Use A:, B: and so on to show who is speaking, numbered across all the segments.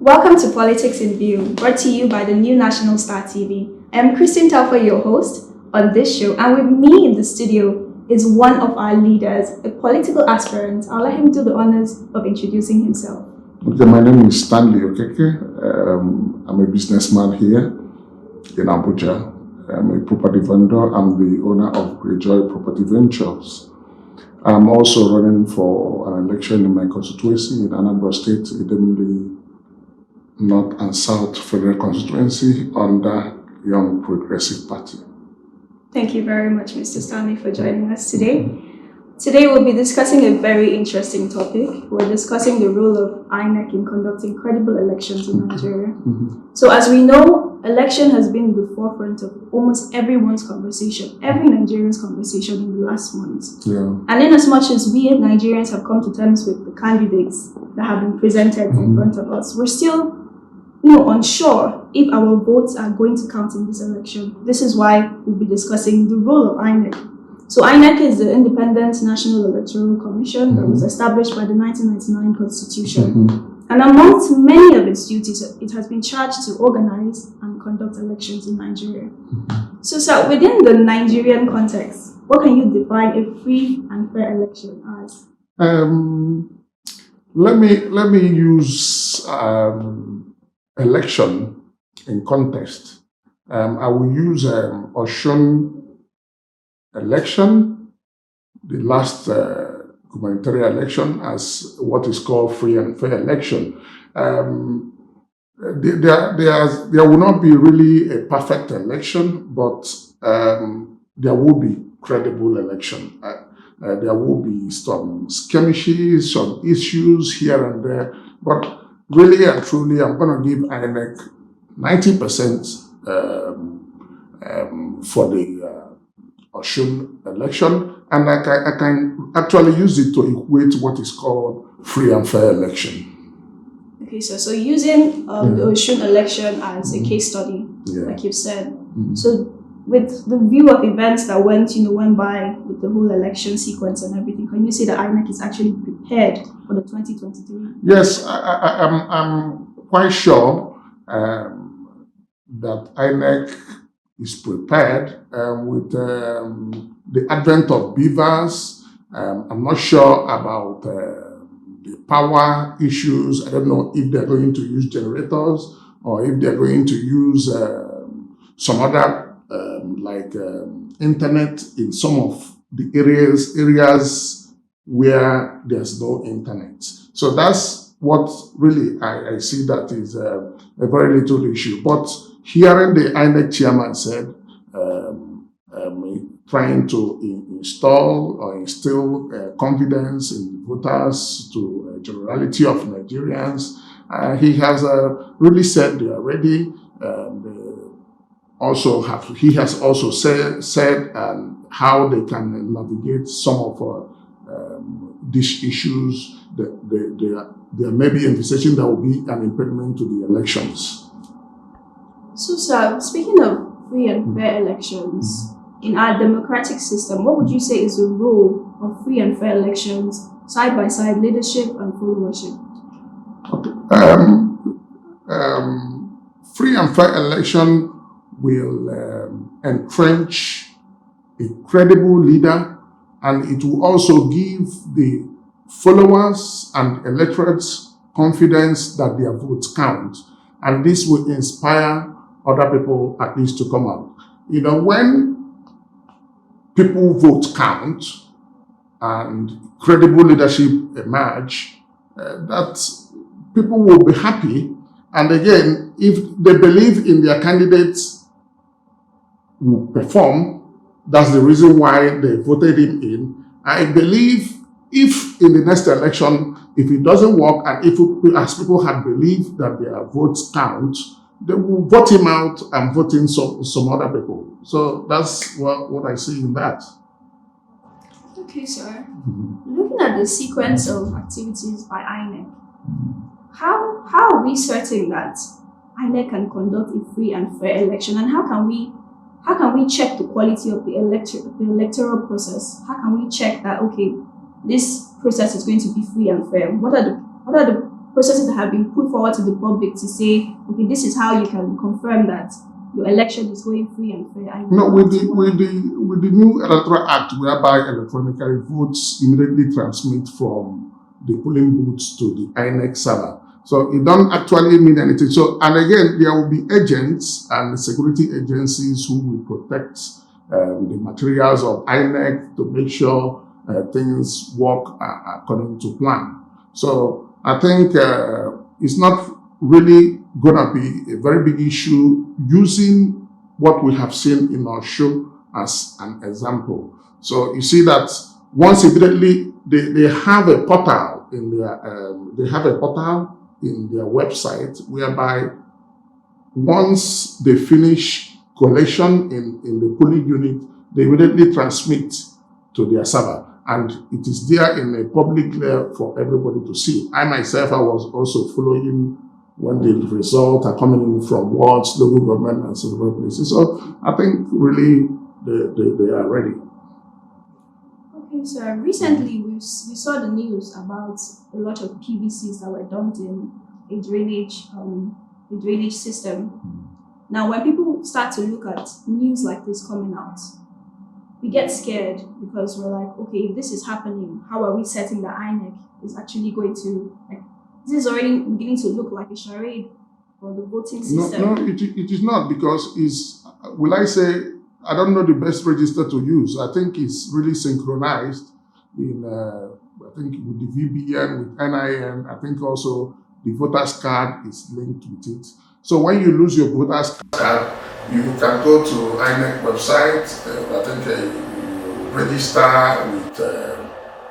A: Welcome to Politics in View, brought to you by the new National Star TV. I am Christine Telfa, your host on this show, and with me in the studio is one of our leaders, a political aspirant. I'll let him do the honors of introducing himself.
B: Okay, my name is Stanley Okeke. I'm a businessman here in Abuja. I'm a property vendor. I'm the owner of Great Joy Property Ventures. I'm also running for an election in my constituency in Anambra State, Idemili North and South Federal Constituency under Young Progressive Party.
A: Thank you very much, Mr. Stanley, for joining us today. Today we'll be discussing a very interesting topic. We're discussing the role of INEC in conducting credible elections in Nigeria. So as we know, election has been the forefront of almost everyone's conversation, every Nigerian's conversation in the last months. And in as much as we Nigerians have come to terms with the candidates that have been presented in front of us, we're still unsure if our votes are going to count in this election. This is why we'll be discussing the role of INEC. So INEC is the Independent National Electoral Commission that was established by the 1999 Constitution. And amongst many of its duties, it has been charged to organize and conduct elections in Nigeria. So, sir, within the Nigerian context, what can you define a free and fair election as?
B: Let me use election in context. I will use Osun election, the last gubernatorial election, as what is called free and fair election. There will not be really a perfect election, but there will be credible election. There will be some skirmishes, some issues here and there, but really and truly, I'm going to give INEC 90% for the Osun election, and I can actually use it to equate what is called free and fair election.
A: Okay, so using the Osun election as a case study, like you've said. So with the view of events that went by with the whole election sequence and everything, can you say that INEC is actually prepared for the 2023?
B: Yes, I'm quite sure that INEC is prepared with the advent of beavers. I'm not sure about the power issues. I don't know if they're going to use generators or if they're going to use some other like internet in some of the areas where there's no internet. So that's what really I see that is a very little issue. But hearing the INEC chairman said, trying to install or instill confidence in voters to a generality of Nigerians, he has really said they are ready. He has also said how they can navigate some of these issues. There may be envisaging there will be an impediment to the elections.
A: So, sir, speaking of free and fair elections, in our democratic system, what would you say is the role of free and fair elections, side-by-side leadership and followership?
B: Free and fair election will entrench a credible leader, and it will also give the followers and electorates confidence that their votes count. And this will inspire other people at least to come out. When people vote count and credible leadership emerge, that people will be happy. And again, if they believe in their candidates will perform, that's the reason why they voted him in. I believe if in the next election, if it doesn't work, and if as people had believed that their votes count, they will vote him out and vote in some other people. So that's what I see in that.
A: Okay, sir. Looking at the sequence of activities by INEC, how are we certain that INEC can conduct a free and fair election, and how can we check the quality of the electoral process? How can we check that this process is going to be free and fair? What are the processes that have been put forward to the public to say, okay, this is how you can confirm that your election is going free and fair. And
B: No, with the new electoral act, whereby electronically votes immediately transmit from the polling booths to the INEC server. So it don't actually mean anything. So, and again, there will be agents and security agencies who will protect the materials of INEC to make sure things work according to plan. So I think it's not really going to be a very big issue using what we have seen in our show as an example. So you see that once immediately they have a portal in their website whereby once they finish collection in the polling unit, they immediately transmit to their server. And it is there in a public layer for everybody to see. I myself, I was also following when the results are coming in from wards, local government, and several places. So I think really they are ready.
A: Okay, so recently we saw the news about a lot of PVCs that were dumped in a drainage system. Now, when people start to look at news like this coming out, we get scared because we're like, okay, if this is happening, how are we setting that INEC is actually going to, like, this is already beginning to look like a charade for the voting system.
B: No, it is not, because will I say, I don't know the best register to use. I think it's really synchronized in, I think with the VBN, with NIN. I think also the voter's card is linked with it. So when you lose your voter's card, you can go to INEC website. I think you register with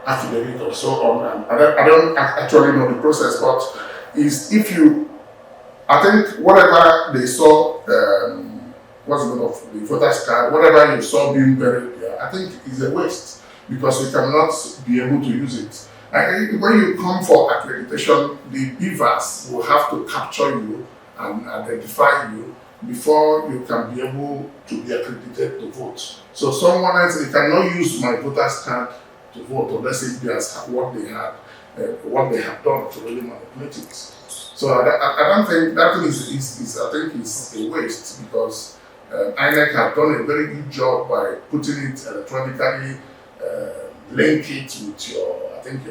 B: affidavit or so on. I don't actually know the process, but I think whatever they saw, what's the name of the voter's card, whatever you saw being buried there, I think is a waste because you cannot be able to use it. And when you come for accreditation, the beavers will have to capture you and identify you before you can be able to be accredited to vote. So someone else, they cannot use my voter's card to vote unless it is what they have done to really manipulate it. So I don't think that is I think it's a waste because INEC have done a very good job by putting it electronically, link it with your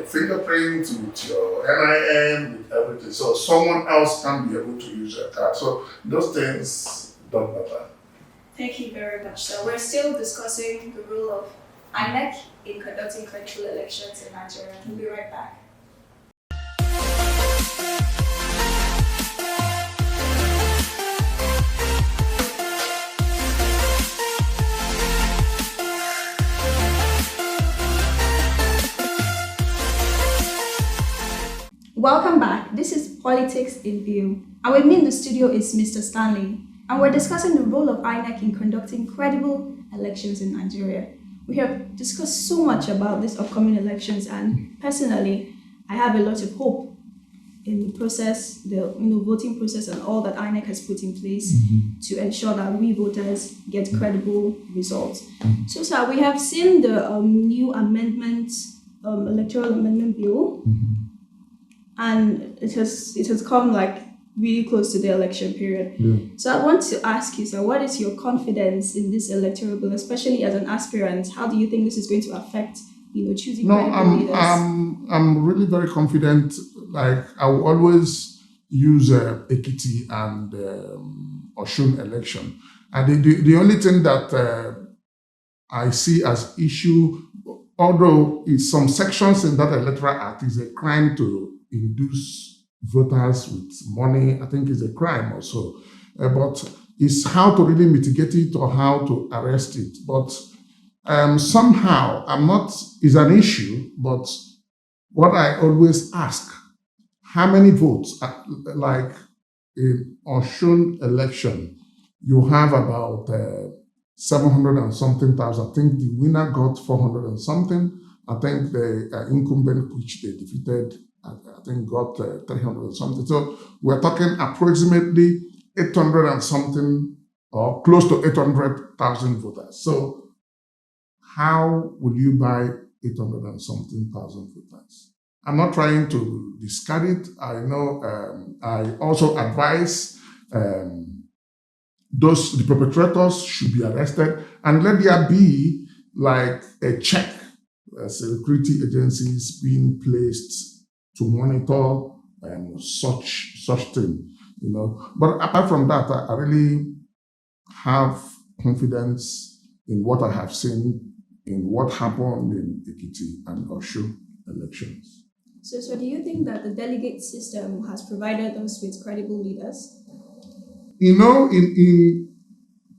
B: fingerprint, with your NIN, with everything. So someone else can be able to use your card. So those things don't matter.
A: Thank you very much. So we're still discussing the role of INEC in conducting credible elections in Nigeria. We'll be right back. Welcome back. This is Politics in View. And with me in the studio is Mr. Stanley. And we're discussing the role of INEC in conducting credible elections in Nigeria. We have discussed so much about these upcoming elections, and personally, I have a lot of hope in the process, the voting process, and all that INEC has put in place to ensure that we voters get credible results. So, sir, we have seen the new amendment, electoral amendment bill, and it has come like really close to the election period.
B: Yeah.
A: So I want to ask you, sir, what is your confidence in this electoral bill, especially as an aspirant? How do you think this is going to affect, choosing credible leaders?
B: I'm really very confident. Like I will always use Ekiti and Osun election, and the only thing that I see as issue, although in some sections in that electoral act is a crime to induce voters with money, I think is a crime also. But it's how to really mitigate it or how to arrest it. But somehow, it's an issue, but what I always ask, how many votes, like in Osun election, you have about 700 and something thousand. I think the winner got 400 and something. I think the incumbent, which they defeated, I think got 300 and something. So we're talking approximately 800 and something, or close to 800,000 voters. So how would you buy 800 and something thousand voters? I'm not trying to discard it. I know I also advise the perpetrators should be arrested, and let there be like a check, security agencies being placed to monitor such thing, But apart from that, I really have confidence in what I have seen in what happened in Ekiti and Osho elections.
A: So do you think that the delegate system has provided us with credible leaders?
B: In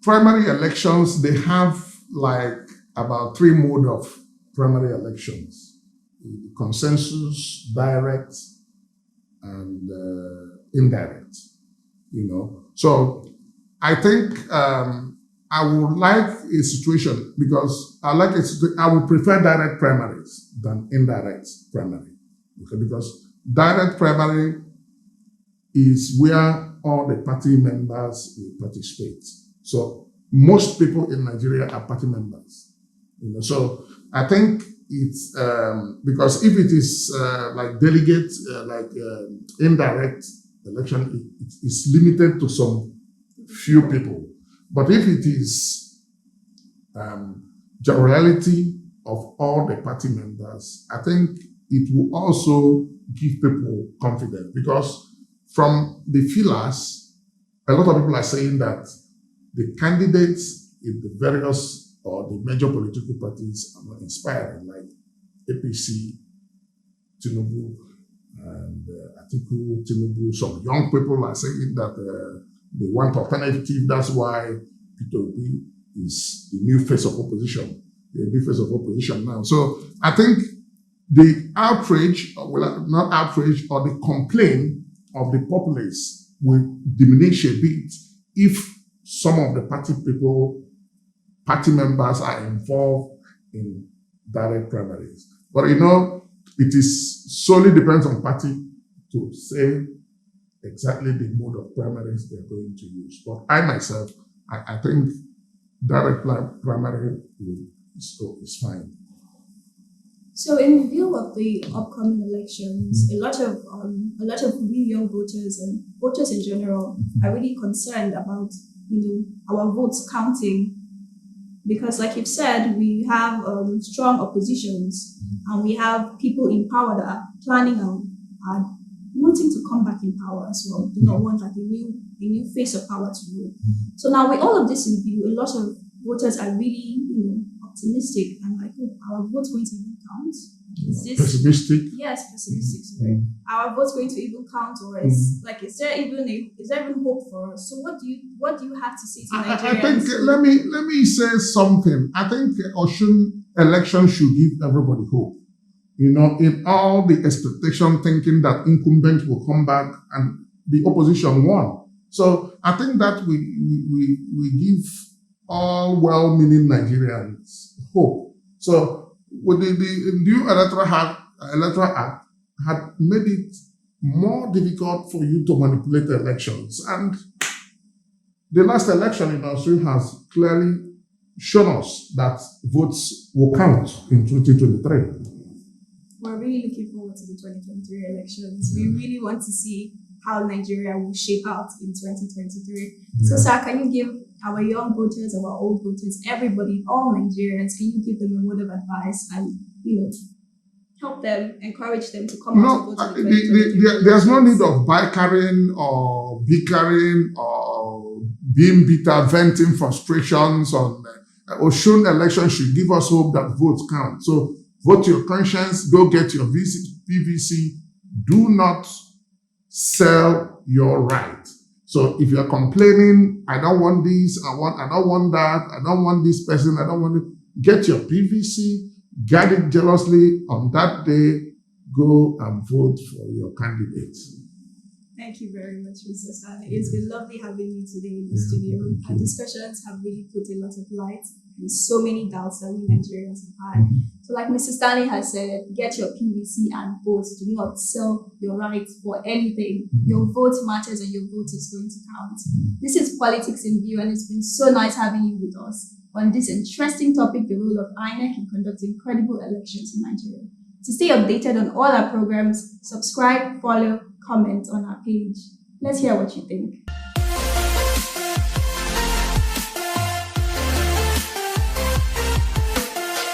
B: primary elections, they have like about three mode of primary elections: consensus, direct, and indirect. So I think I would like a situation because I would prefer direct primaries than indirect primary, because direct primary is where all the party members will participate. So most people in Nigeria are party members. So I think it's because if it is like delegate, indirect election, it's limited to some few people. But if it is generality of all the party members, I think it will also give people confidence, because from the feelers, a lot of people are saying that the candidates in the various or the major political parties are not inspiring, like APC, Tinubu, and Atiku, Tinubu. Some young people are saying that they want alternative. That's why Peter Obi is the new face of opposition, the new face of opposition now. So I think the outrage, well, not outrage, or the complaint of the populace will diminish a bit if some of the party members are involved in direct primaries. But it is solely depends on party to say exactly the mode of primaries they're going to use. But I myself, I think direct primary is fine.
A: So, in view of the upcoming elections, a lot of we young voters and voters in general are really concerned about our votes counting, because, like you've said, we have strong oppositions and we have people in power that are planning on wanting to come back in power as well. Do not want like a new face of power to rule. So now, with all of this in view, a lot of voters are really optimistic and like, oh, our vote's going to even count. Is this
B: pessimistic?
A: Yes, pessimistic. Sorry. Our vote's going to even count, or is there even hope for us? So what do you have to say to Nigerians?
B: I think let me say something. I think Osun election should give everybody hope. In all the expectation, thinking that incumbents will come back and the opposition won. So I think that we give all well-meaning Nigerians hope. So with the new electoral act had made it more difficult for you to manipulate the elections. And the last election in Australia has clearly shown us that votes will count in 2023.
A: We're really looking forward to the 2023 elections. We really want to see how Nigeria will shape out in 2023. So, sir, can you give our young voters, our old voters, everybody, all Nigerians, can you give them a word of advice and, help them, encourage them to come out and vote in the
B: there's no need of bickering or bickering or being bitter, venting frustrations on Osun election should give us hope that votes count. So vote your conscience, go get your PVC. Do not sell your right. So if you're complaining, I don't want this, I don't want that, I don't want this person, I don't want it, get your PVC, guard it jealously. On that day, go and vote for your candidates.
A: Thank you very much, Mr. Stanley. It's been lovely having you today in the studio. Our discussions have really put a lot of light on so many doubts that we Nigerians have had. So like Mr. Stanley has said, get your PVC and vote. Do not sell your rights for anything. Your vote matters and your vote is going to count. This is Politics in View, and it's been so nice having you with us on this interesting topic, the role of INEC in conducting credible elections in Nigeria. To stay updated on all our programs, subscribe, follow, comment on our page. Let's hear what you think.